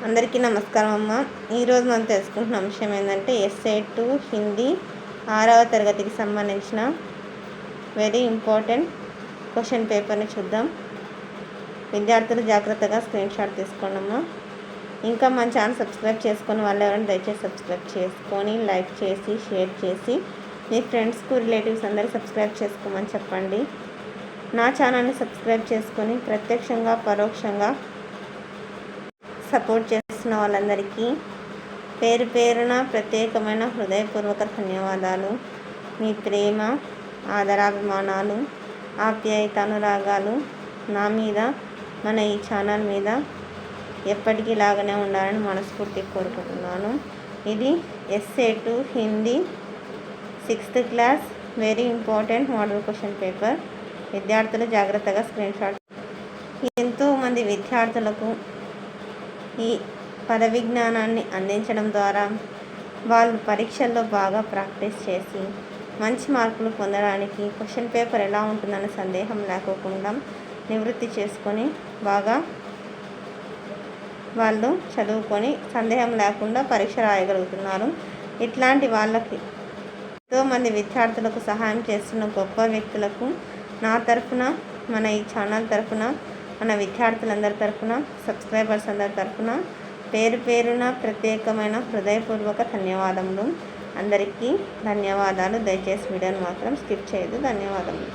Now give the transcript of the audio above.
అందరికీ నమస్కారం అమ్మ. ఈరోజు మనం తెలుసుకుంటున్న అంశం ఏంటంటే ఎస్ఏ2 హిందీ 6వ తరగతికి సంబంధించిన వెరీ ఇంపార్టెంట్ క్వశ్చన్ పేపర్ని చూద్దాం. విద్యార్థులు జాగ్రత్తగా స్క్రీన్ షాట్ తీసుకోండి అమ్మ. ఇంకా మన ఛానల్ సబ్స్క్రైబ్ చేసుకొని వాళ్ళు ఎవరైనా దయచేసి సబ్స్క్రైబ్ చేసుకొని లైక్ చేసి షేర్ చేసి మీ ఫ్రెండ్స్కు రిలేటివ్స్ అందరికీ సబ్స్క్రైబ్ చేసుకోమని చెప్పండి. నా ఛానల్ని సబ్స్క్రైబ్ చేసుకొని ప్రత్యక్షంగా పరోక్షంగా సపోర్ట్ చేస్తున్న వాళ్ళందరికీ పేరు పేరున ప్రత్యేకమైన హృదయపూర్వక ధన్యవాదాలు. మీ ప్రేమ, ఆదరాభిమానాలు, ఆప్యాయత, అనురాగాలు నా మీద, మన ఈ ఛానల్ మీద ఎప్పటికీ లాగానే ఉండాలని మనస్ఫూర్తిగా కోరుకుంటున్నాను. ఇది S A two Hindi 6th class very important model question paper. విద్యార్థులు జాగ్రత్తగా స్క్రీన్ షాట్. ఎంతోమంది విద్యార్థులకు ఈ పద విజ్ఞానాన్ని అందించడం ద్వారా వాళ్ళు పరీక్షల్లో బాగా ప్రాక్టీస్ చేసి మంచి మార్కులు పొందడానికి క్వశ్చన్ పేపర్ ఎలా ఉంటుందన్న సందేహం లేకోకుండా నివృత్తి చేసుకొని బాగా వాళ్ళు చదువుకొని సందేహం లేకుండా పరీక్ష రాయగలుగుతున్నారు. ఇట్లాంటి వాళ్ళకి ఎంతోమంది విద్యార్థులకు సహాయం చేస్తున్న గొప్ప వ్యక్తులకు నా తరఫున, మన ఈ ఛానల్ తరఫున, మన విద్యార్థులందరి తరఫున, సబ్స్క్రైబర్స్ అందరి తరఫున పేరు పేరున ప్రత్యేకమైన హృదయపూర్వక ధన్యవాదములు. అందరికీ ధన్యవాదాలు. దయచేసి వీడియోని మాత్రం స్కిప్ చేయదు. ధన్యవాదములు.